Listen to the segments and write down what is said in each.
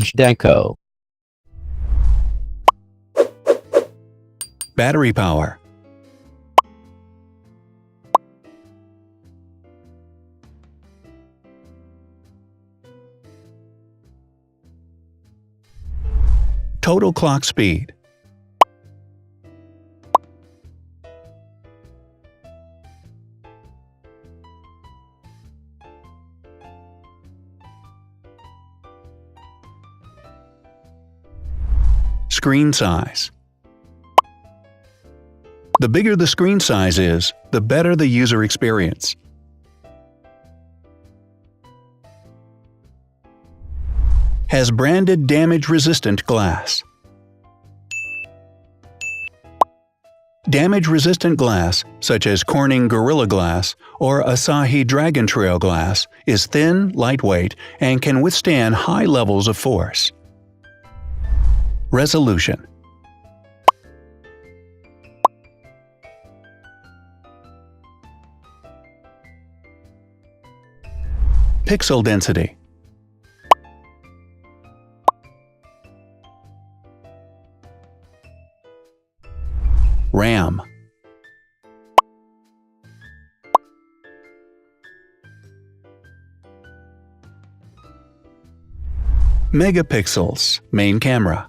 Zhdanko. Battery power. Total clock speed. Screen size. The bigger the screen size is, the better the user experience. Has branded damage-resistant glass. Damage-resistant glass, such as Corning Gorilla Glass or Asahi Dragon Trail glass, is thin, lightweight, and can withstand high levels of force. Resolution. Pixel density. RAM. Megapixels, main camera.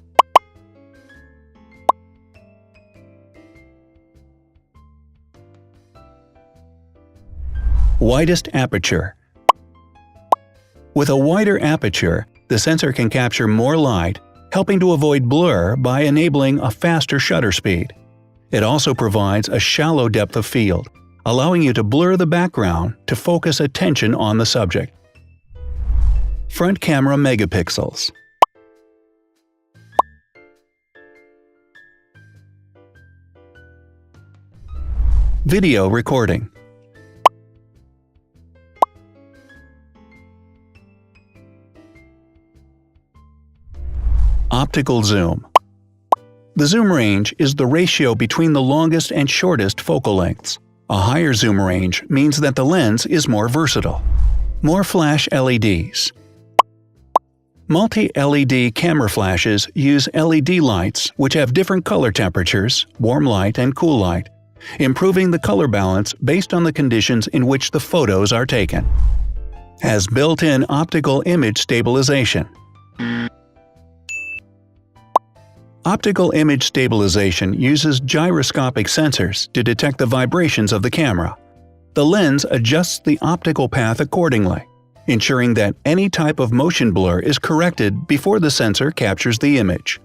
Widest aperture. With a wider aperture, the sensor can capture more light, helping to avoid blur by enabling a faster shutter speed. It also provides a shallow depth of field, allowing you to blur the background to focus attention on the subject. Front camera megapixels. Video recording. Optical zoom. The zoom range is the ratio between the longest and shortest focal lengths. A higher zoom range means that the lens is more versatile. More flash LEDs. Multi-LED camera flashes use LED lights which have different color temperatures, warm light and cool light, improving the color balance based on the conditions in which the photos are taken. Has built-in optical image stabilization. Optical image stabilization uses gyroscopic sensors to detect the vibrations of the camera. The lens adjusts the optical path accordingly, ensuring that any type of motion blur is corrected before the sensor captures the image.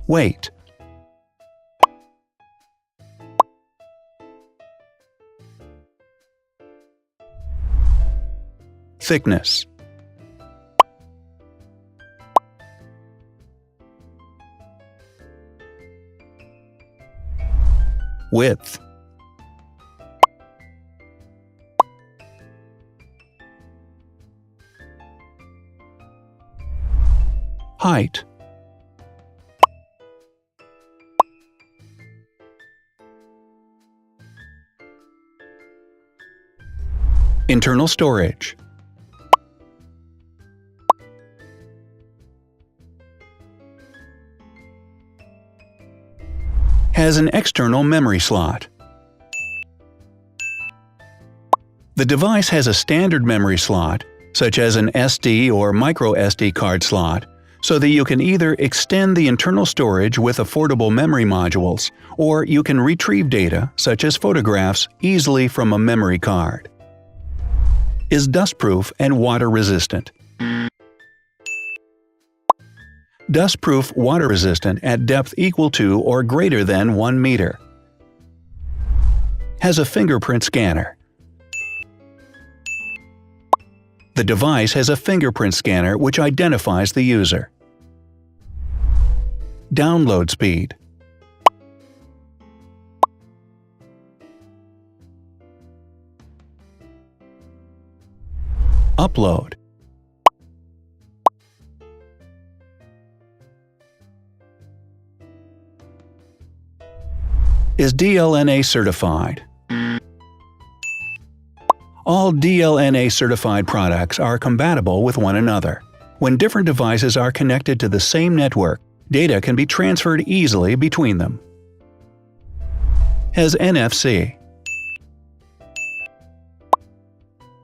Weight. Thickness. Width. Height. Internal storage. Has an external memory slot. The device has a standard memory slot, such as an SD or micro SD card slot, so that you can either extend the internal storage with affordable memory modules, or you can retrieve data, such as photographs, easily from a memory card. Is dustproof and water-resistant. Dustproof water-resistant at depth equal to or greater than 1 meter. Has a fingerprint scanner. The device has a fingerprint scanner which identifies the user. Download speed. Upload. Is DLNA certified. All DLNA certified products are compatible with one another. When different devices are connected to the same network, data can be transferred easily between them. Has NFC.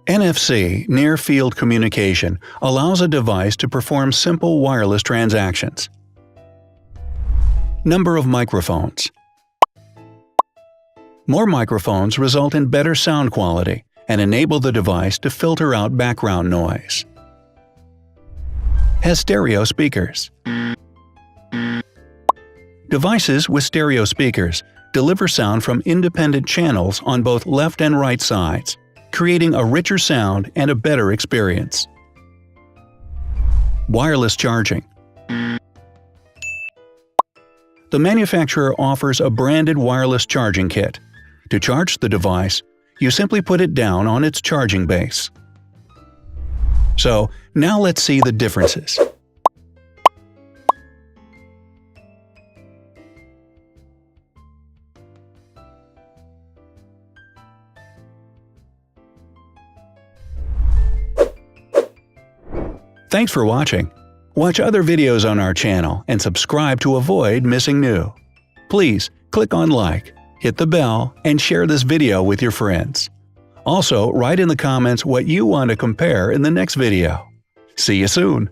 NFC, Near Field Communication, allows a device to perform simple wireless transactions. Number of microphones. More microphones result in better sound quality and enable the device to filter out background noise. Has stereo speakers. Devices with stereo speakers deliver sound from independent channels on both left and right sides, creating a richer sound and a better experience. Wireless charging. The manufacturer offers a branded wireless charging kit. To charge the device, you simply put it down on its charging base. So, now let's see the differences. Thanks for watching. Watch other videos on our channel and subscribe to avoid missing new. Please click on like, hit the bell, and share this video with your friends. Also, write in the comments what you want to compare in the next video. See you soon!